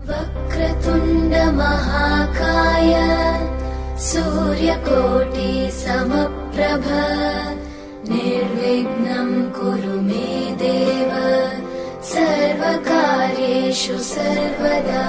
वक्रतुण्ड महाकाय सूर्यकोटि समप्रभ निर्विघ्नं कुरु मे देव सर्वकार्येषु सर्वदा।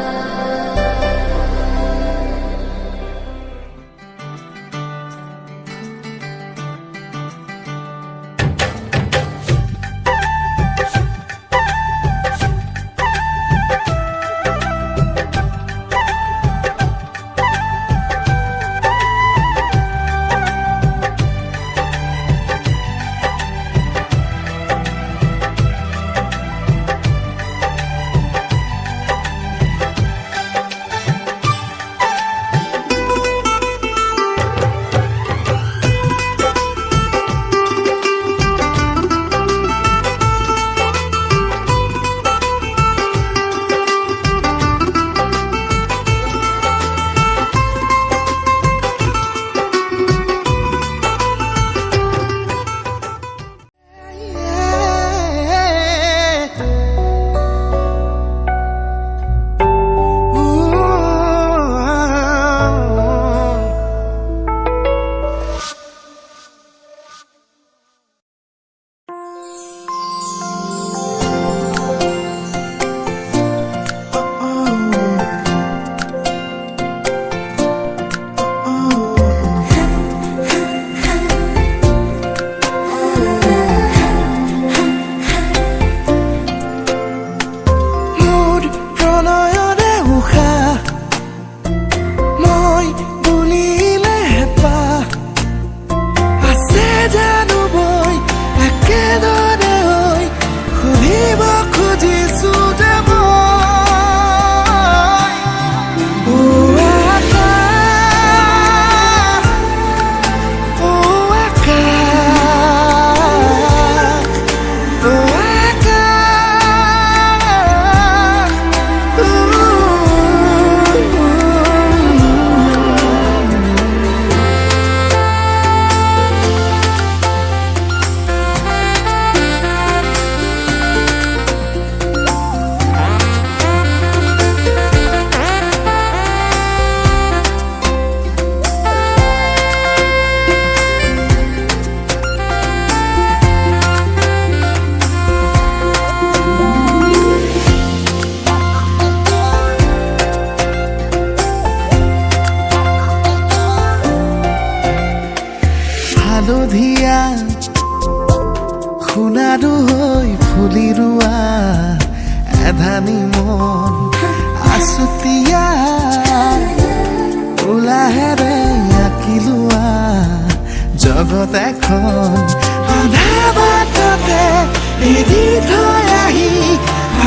হালধীয়া সোণাৰু হৈ ফুলি ৰোৱা এধানি মন আছুতীয়া উলাহেৰে আঁকি লোৱা জগত এখন আধা বাটতে এৰি থৈ আহি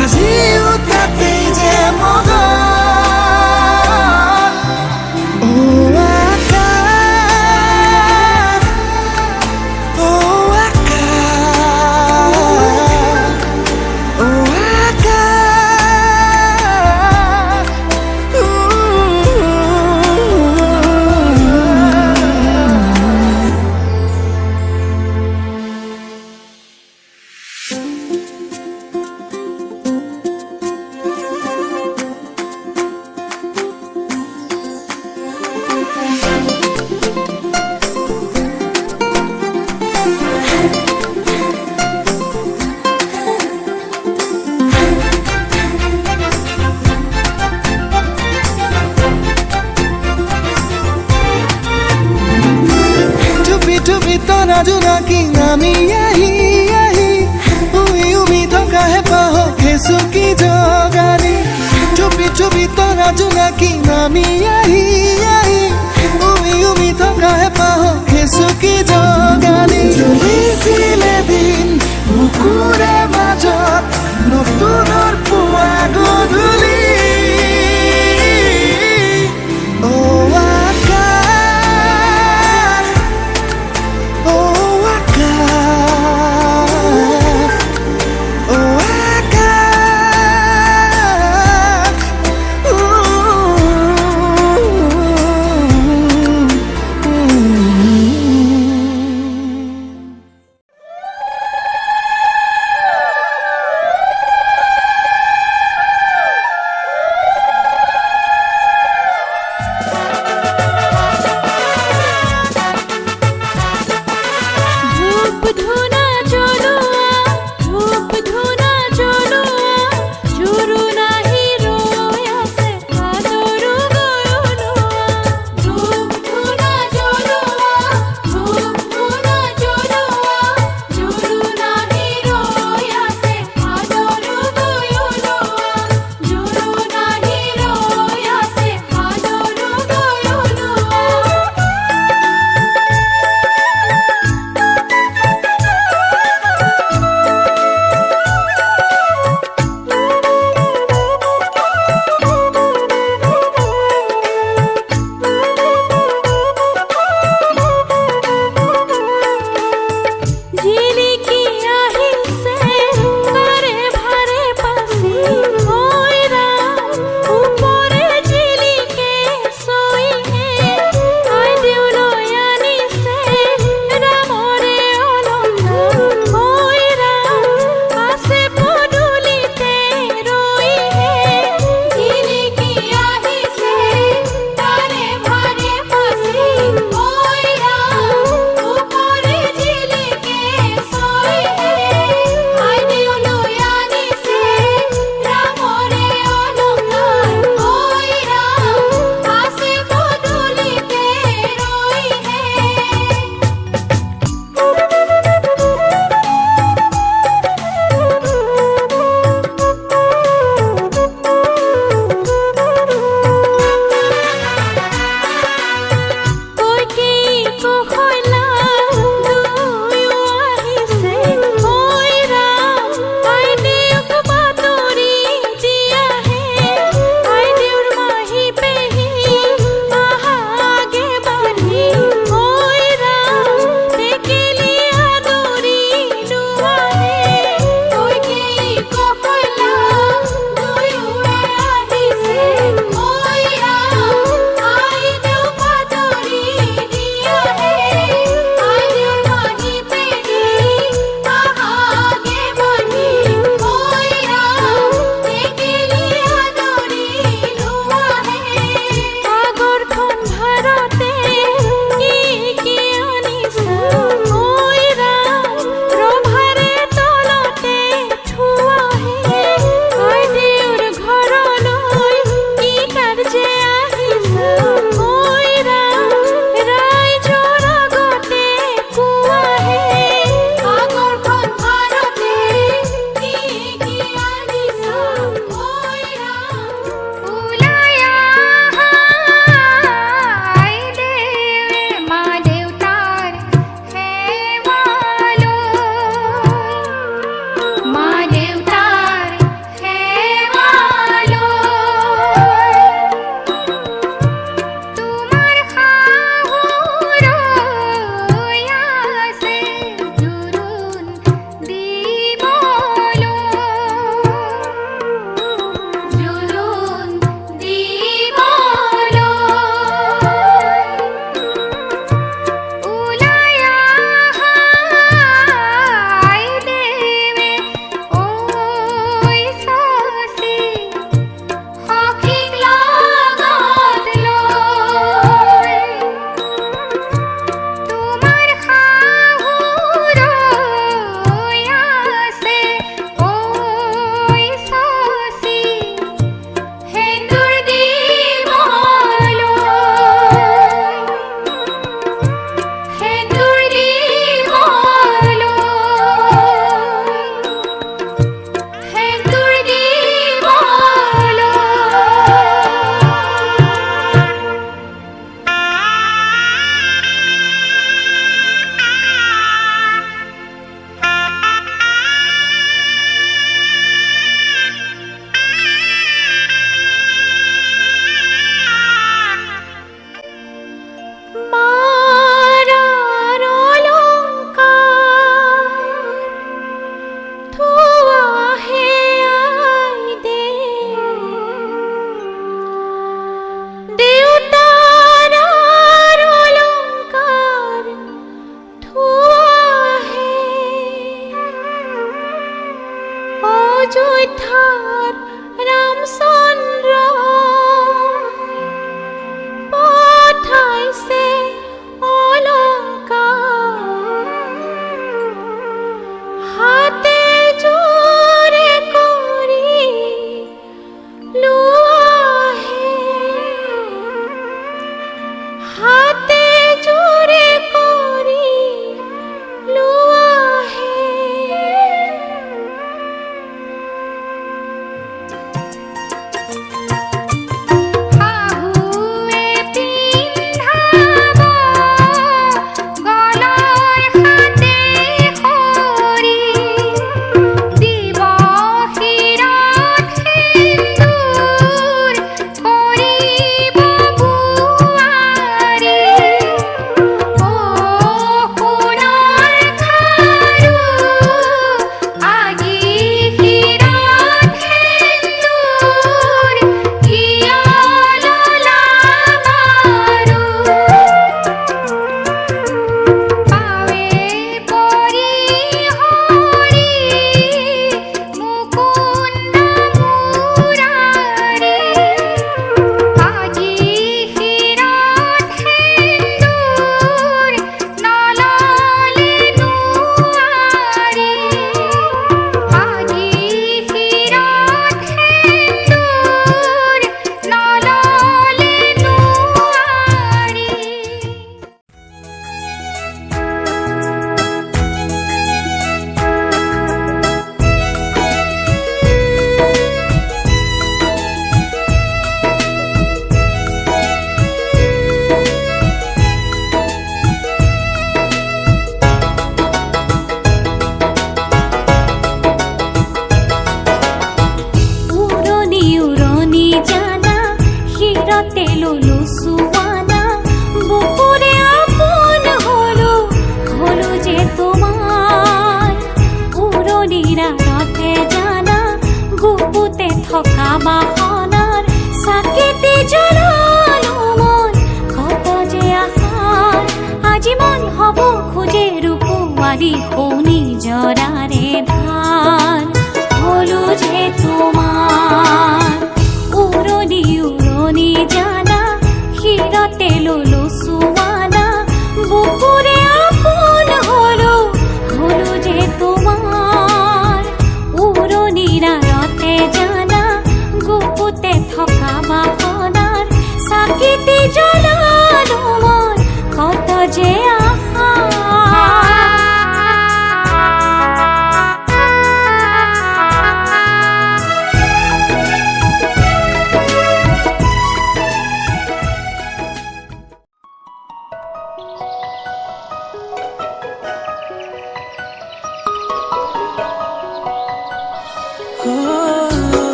আজিও তাতেই যে মগন। তৰা জোনাকী নামি আহি আহি উমি উমি থকাহে পাহকে চুকি জগালি চুপি চুপি তৰা জোনাকী নামি আহি আহি উমি উমি থকাহে পাহকে চুকি জগালি চলিছিলে দিন বুকুৰে মাজত নতুনৰ পুৱা গধূলি। তোমাৰি শুনি জৰাৰে ধান হলো যে তোমাৰ উৰণি উৰণি জানা শিৰতে ললো চুৱানা বুকুৰে আপোন হলো হলো যে তোমাৰ উৰণিৰ আঁৰতে জানা গুপুতে থকা বাসনাৰ চাকিতি জ্বলালো মই কত যে আশা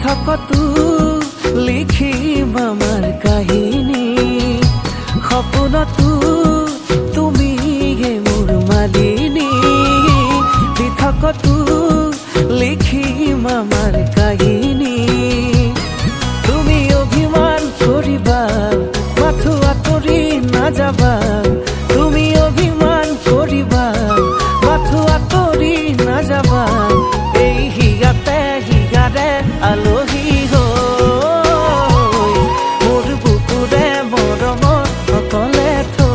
থকতো লিখিম আমাৰ কাহিনী সপোনতো তুমি মোৰ মালিনী থকতো লিখিম আমাৰ কাহিনী তুমি অভিমান কৰিবা মাথো আঁতৰি নাযাবা তুমি অভিমান কৰিবা মাথো আঁতৰি নাযাবা এই হিয়াতে হিয়াৰে আলহী হৈ মোৰ বুকুৰে মৰমত অকলে থৈ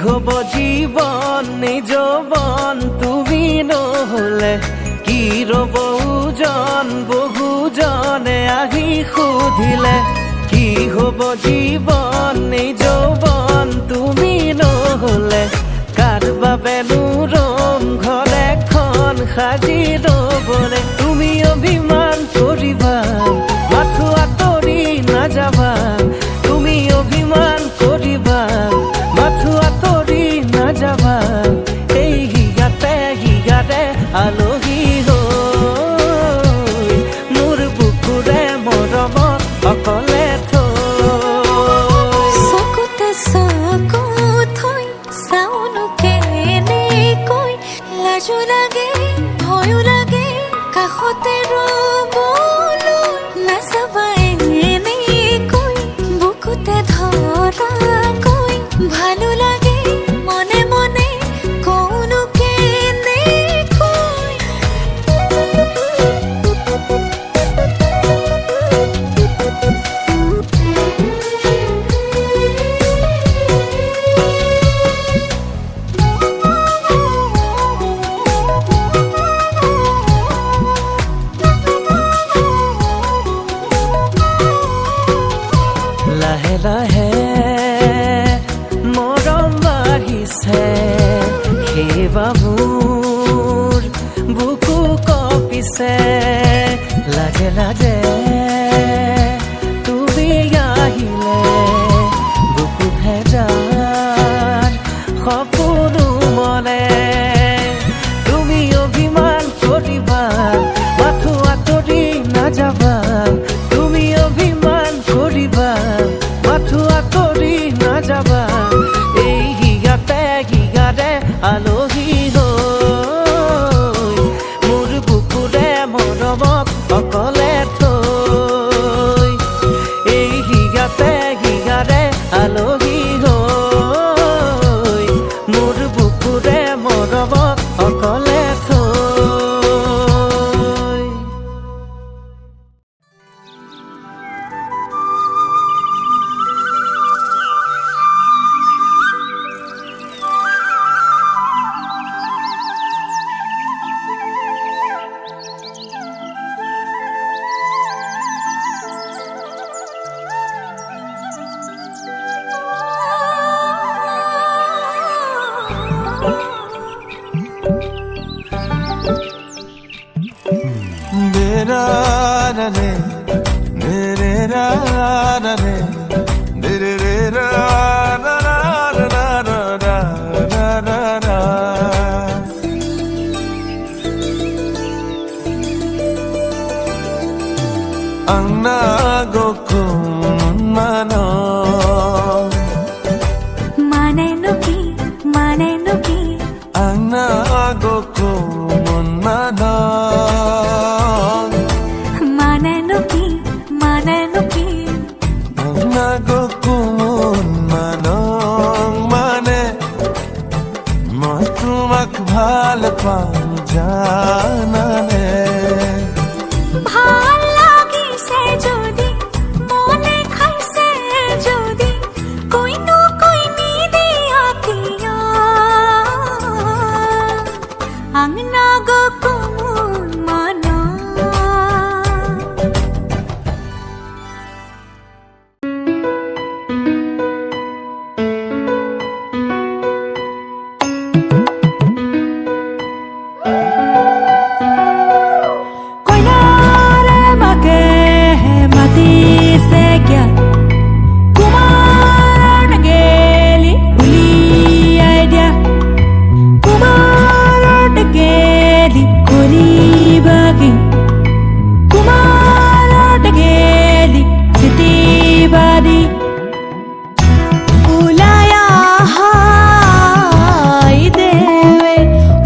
হব জীবন নিজবন তুমি নহলে কি ৰব ওজন বহুজনে আহি সুধিলে কি হব জীবন নিজবন তুমি নহলে কাৰ বাবেনো ৰম ঘৰ এখন সাজি ৰবলে তুমি অভিমান কৰিবা মাথো আঁতৰি নাযাবা তুমি অভিমান কৰিবা মাথো আঁতৰি নাযাবা এই হিয়াতে হিয়াৰে আলহী হৈ মোৰ বুকুৰে মৰমত অকলে থৈ চকুতে চকু থৈ চাওনো কেনেকৈ লাজো লাগে ভয়ো লাগে ra re re re ra ra re re re re ra ra ra ra ra ra ra ra ra ang nagokun mano maneno ki ang nagokun mano maneno ki ang nagokun manong mane মই তোমাক ভাল পাওঁ জানানে ভাল লাগিছে যদি মনে খাইছে যদি কইনো কইনি দিয়া কিয়া আং নাগকুন মানা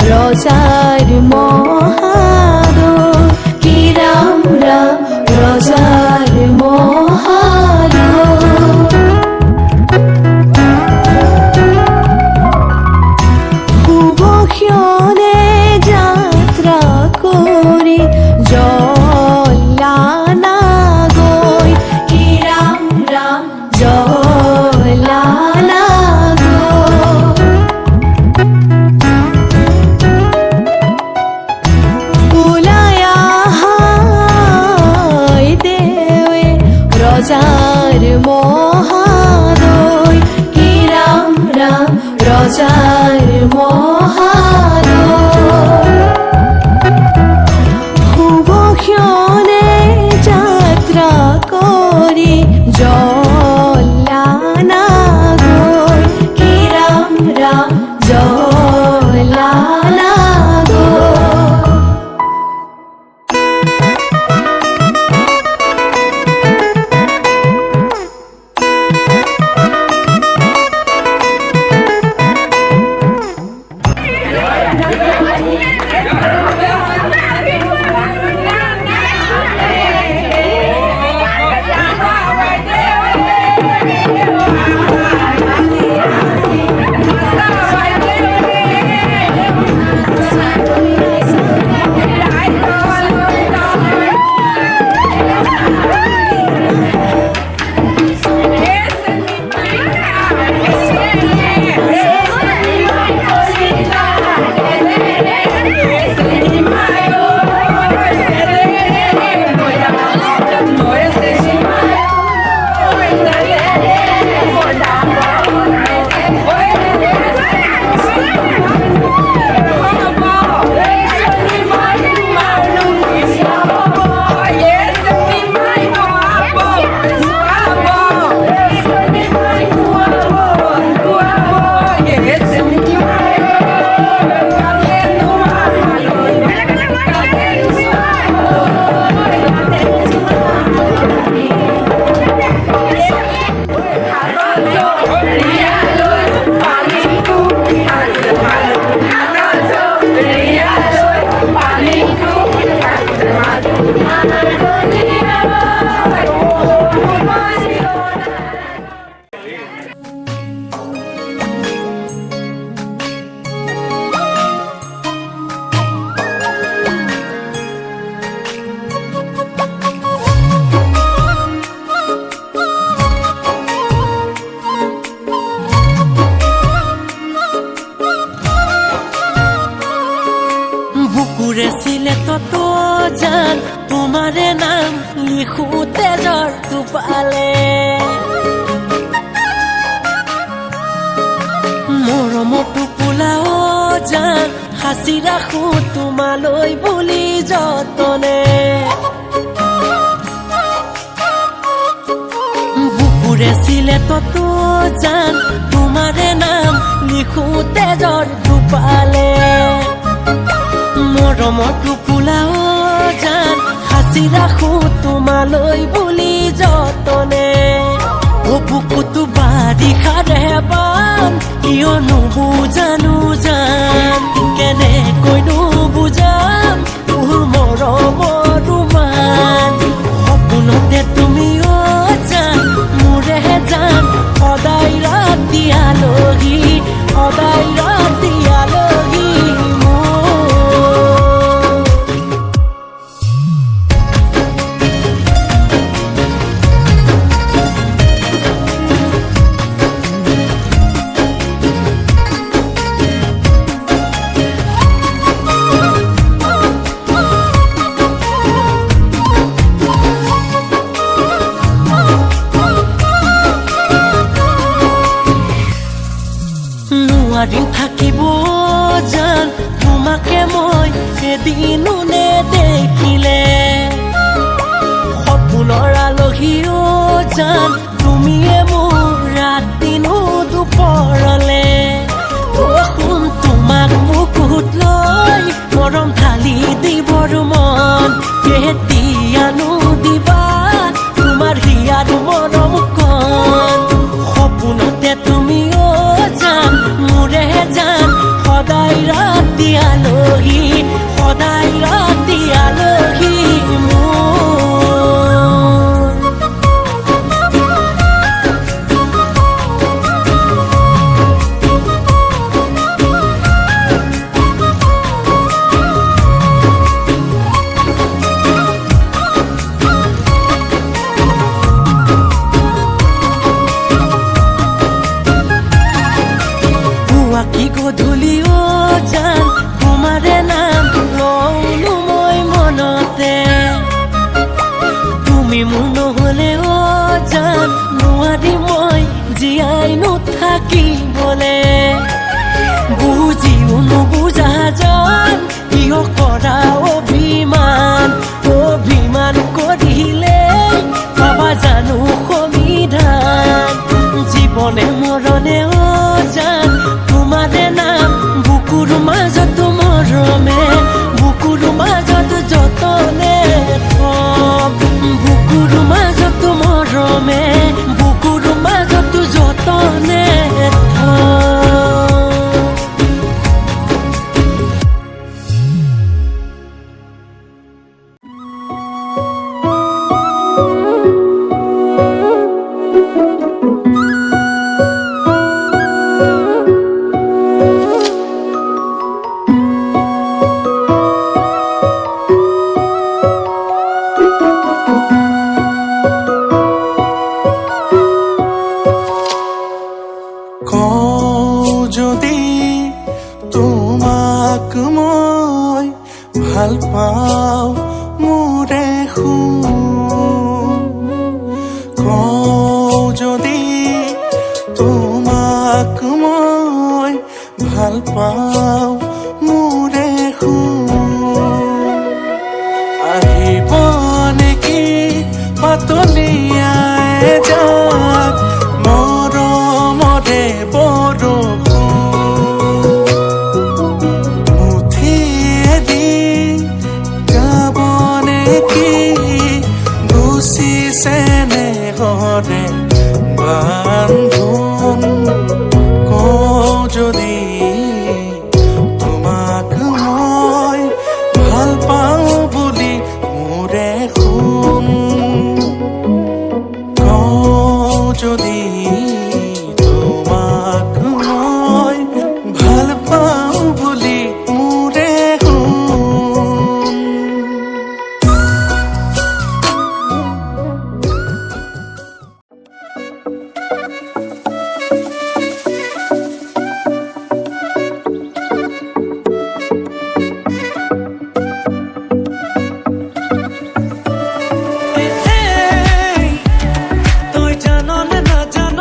রজার মহাদো কি রাম রাম রজার মহাদো শুভক্ষণে যাত্রা করে জলানা গৈ কি রাম রাম জলানা রজার মহাদয় কি রাম রাম রজার মহাদয় শুভক্ষণে যাত্রা করি জলানা গৈ কি রাম রাম জলানা গৈ বুকুৰেছিলে তত জান তোমাৰে নাম লিখোতে জ্বৰটো পালে মৰমটো পোলাও জান সাঁচি ৰাখো তোমালৈ বুলি যতনে মোৰে চিলেটত জান তোমাৰে নাম লিখোতে জ্বৰ দুপালে মৰমতো ফুলাও জান সাঁচি ৰাখো তোমালৈ বুলি যতনে বুকুতো বাৰিষাৰে বান কিয় নুবুজানো জান কেনেকৈনো বুজাম তোৰ মৰমৰ মান সপোনতে তুমি জান মোৰে জান সদায় ৰাতি আলহী সদায় ৰাতি আলহী নোৱাৰিম থাকিব জান তোমাকে মই এদিনো নেদেখিলে সপোনৰ আলহীও জান তুমিয়ে মোৰ ৰাতিনো দুপৰলে শুন তোমাক বুকুত লৈ মৰম ঢালি দিবৰ মন কেতিয়ানো দিবা তোমাৰ হিয়াৰ মৰম কণ সপোনতে তুমিও জান মোৰে জান সদায় ৰাতি আলহী সদায় ৰাতি আলহী কি গধূলিও জান তোমাৰে নাম লওঁনো মই মনতে তুমি মোৰ নহ'লেও জান নোৱাৰি মই জীয়াই নাথাকিবলে বুজিও নুবুজা জান কিয় কৰা অভিমান অভিমান কৰিলে পাবা জানো সমিধান জীৱনে মৰণেও জান তোমাৰে নাম বুকুৰ মাজত মৰমে বুকুৰ মাজত যতনে থম বুকুৰ মাজত মৰমে বুকুৰ মাজত যতনে থম যদি তোমাক মই ভাল পাওঁ মোৰে কওঁ যদি তোমাক মই ভাল পাওঁ মোৰে আহিব নেকি পাতলীয়াই যাক মৰমৰে বান্ধোন কওঁ যদি তোমাক মই ভাল পাওঁ বুলি মোৰে কওঁ যদি তোমাক মই ভাল পাওঁ বুলি মোৰে তই জাননে নাজান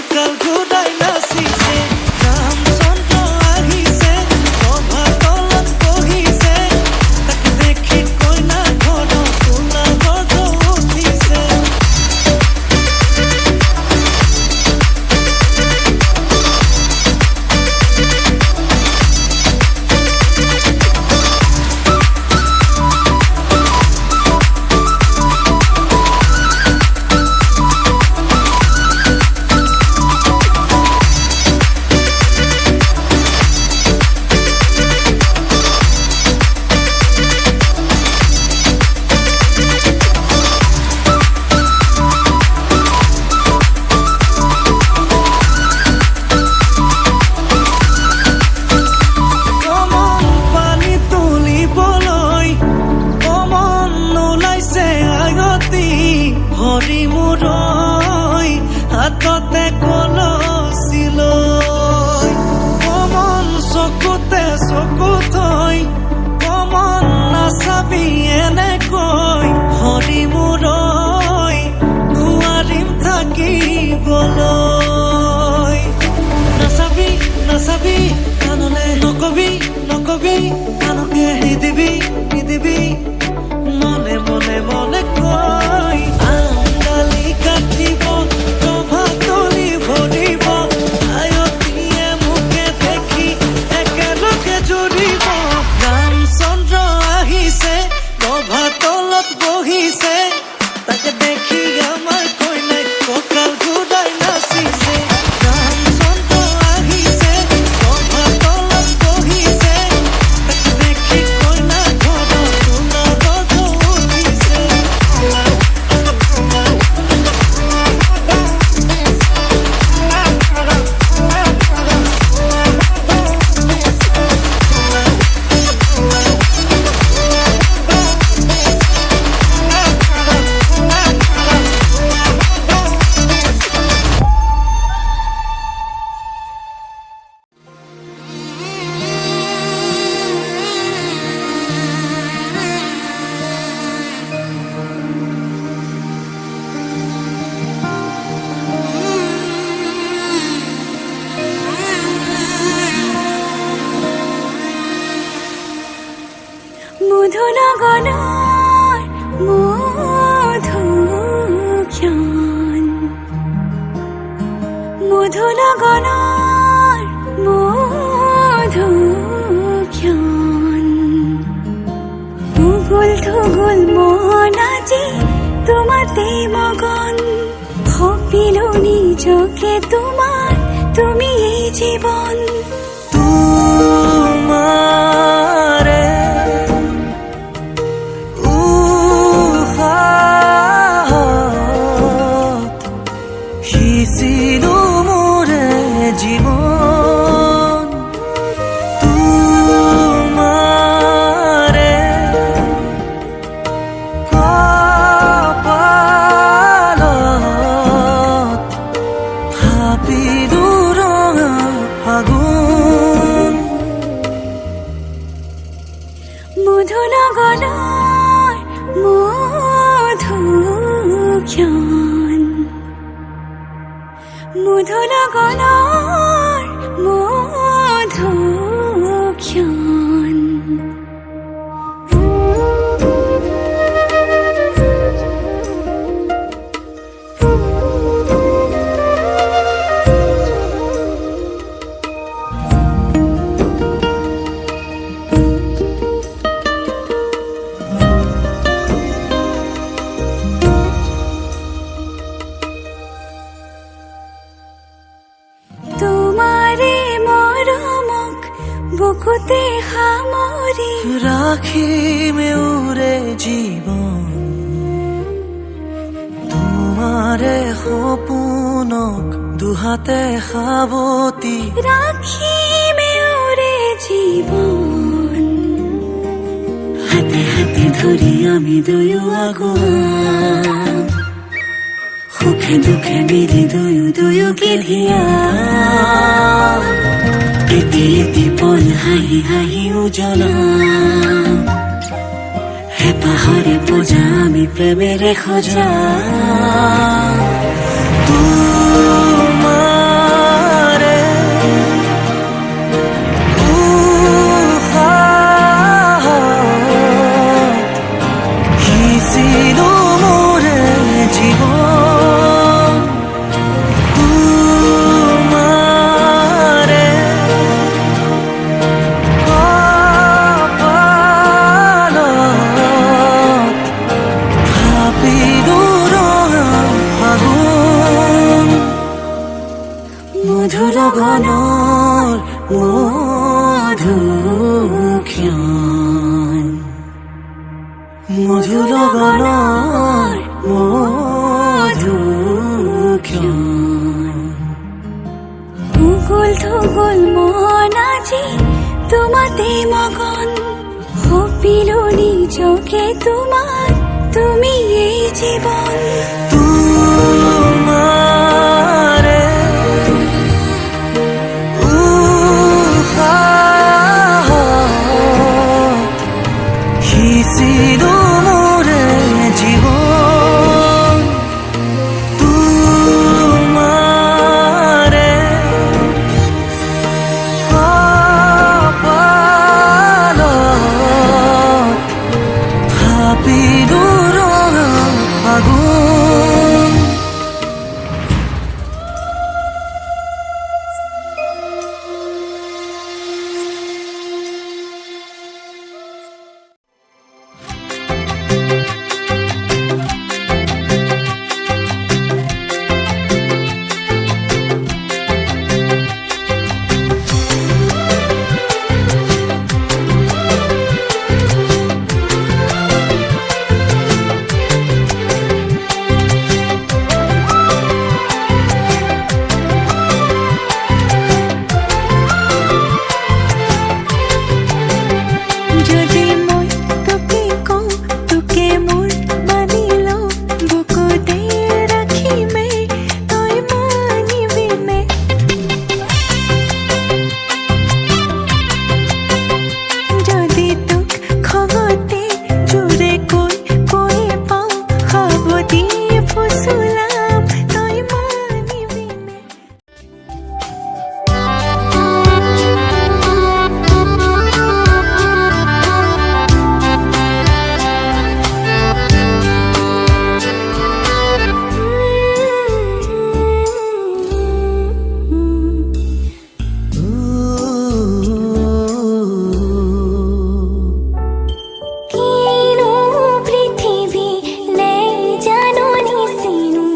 কঁকাল ঘূৰাই নাচিছে ৰামচন্দ্ৰ আহিছে ৰভা তলত বহিছে তাকে দেখি কইনা ঘৰত তোলা গৰ্জ উঠিছে হৰি মূৰৈ হাততে কলচি লৈ কমন চকুতে চকু থৈ কমন নাচাবি এনেকৈ হৰি মূৰৈ নোৱাৰিম থাকিবলৈ নাচাবি নাচাবি কাণলে নকবি নকবি কাণকে নিদিবি নিদিবি মনে মনে মনে কৈ আঙালি কাটিব ৰভা তলি ভৰিব আয়তীয়ে মোকে দেখি একেলগে জুৰিব ৰামচন্দ্ৰ আহিছে ৰভা তলত বহিছে তাকে দেখি আমাৰ কইনাই কঁকাল ঘূৰাই নাচিছে ৰামচন্দ্ৰ আহিছে ৰভা তলত বহিছে তাকে দেখি কইনা ঘৰত তোলা গৰ্জ উঠিছে মধুনগৰৰ মধুক্ষণ মধুনগৰৰ মধুক্ষণ উগুল থুগুল মন আজি তোমাতে মগন ভাবিলো নিজকে তোমাৰ তুমি এই জীৱন তোমাৰে সিঁচিলো মোৰে জীৱন তোমাৰে কপালত ভাবিলো ৰঙা ফাগুন মধুনগৰৰ মধুক্ষণ মধুনগৰৰ মধুক্ষণ তোমাৰে মৰমক বুকুতে সামৰি ৰাখিমে উৰে জীৱন তোমাৰে সপোনক দুহাতে সাৱটি ৰাখিমে উৰে জীৱন হাতে হাতে ধৰি আমি দুয়ো আগুৱাম সুখে দুখে মিলি দুয়ো দুয়োকে ধিয়াম এটি এটি পল হাঁহি হাঁহি উজ্বলাম হেঁপাহৰে পূজা আমি প্ৰেমেৰে সজাম তোমাৰ মধুৰ গণৰ মধুক্ষণ মধুৰ গণৰ মধুক্ষণ উগুল থুগুল মন আজি তোমাতে মগন সপিলো নিজকে তোমাৰ তুমি এই জীবন তোমাৰে উশাহত সিঁচিলো মোৰে জীৱন তোমাৰে কপালত ভাবিলো ৰঙা আগুন যদি মই তোকে কওঁ তোকে মোৰ মানি লওঁ বুকুতে ৰাখিমে তই মানিবিনে যদি তোক খঙতে জোৰে কৈ পাওঁ সাৱতি ফুচুলাম তই মানিবিনে কিনো পৃথিৱী নেই জানো নিচিনো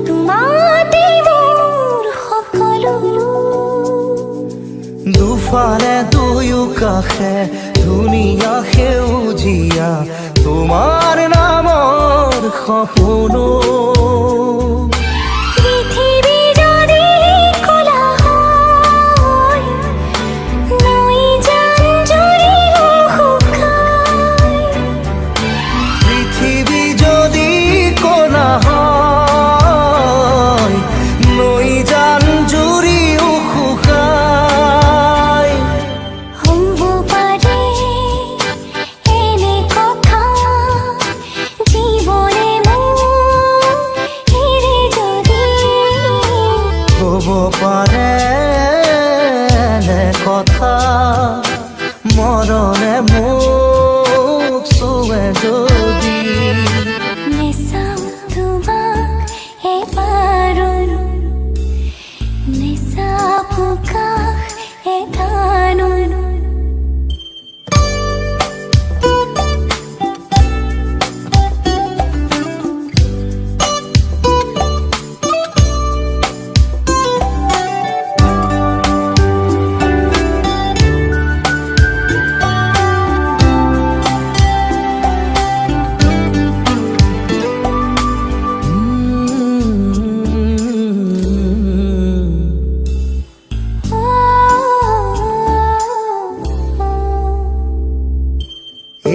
তোমাতে মোৰ সকলো দুফালে দুয়ো কাষে ধুনীয়া সেউজীয়া তোমাৰ নামৰ সপোনো পৃথিৱী যদি ক'লা হয় নৈ জান জুৰিও শুকায় পৃথিৱী যদি কলা হয় নৈ জান জুৰিও শুকায় হ'ব পাৰে এনে কথা জীৱনে মোক এৰি যদি হ'ব পাৰে নে কথা মৰণে মোক চুৱে যদি নেচাওঁ তোমাক এবাৰো নেচাওঁ কাষ এটানো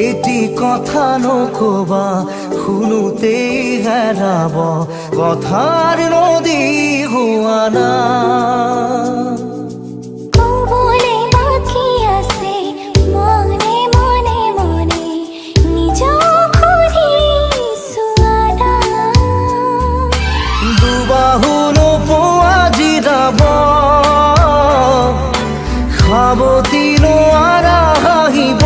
এটি কথা নকবা শুনোতেই হেৰাব কথাৰ নদী হোৱা না ক'বলৈ বাকী আছে মনে মনে মনে নিজক সুধিছোঁ আদা দুবাহু নোপোৱা জিৰাব সাৱতি নোৱাৰা হাঁহিব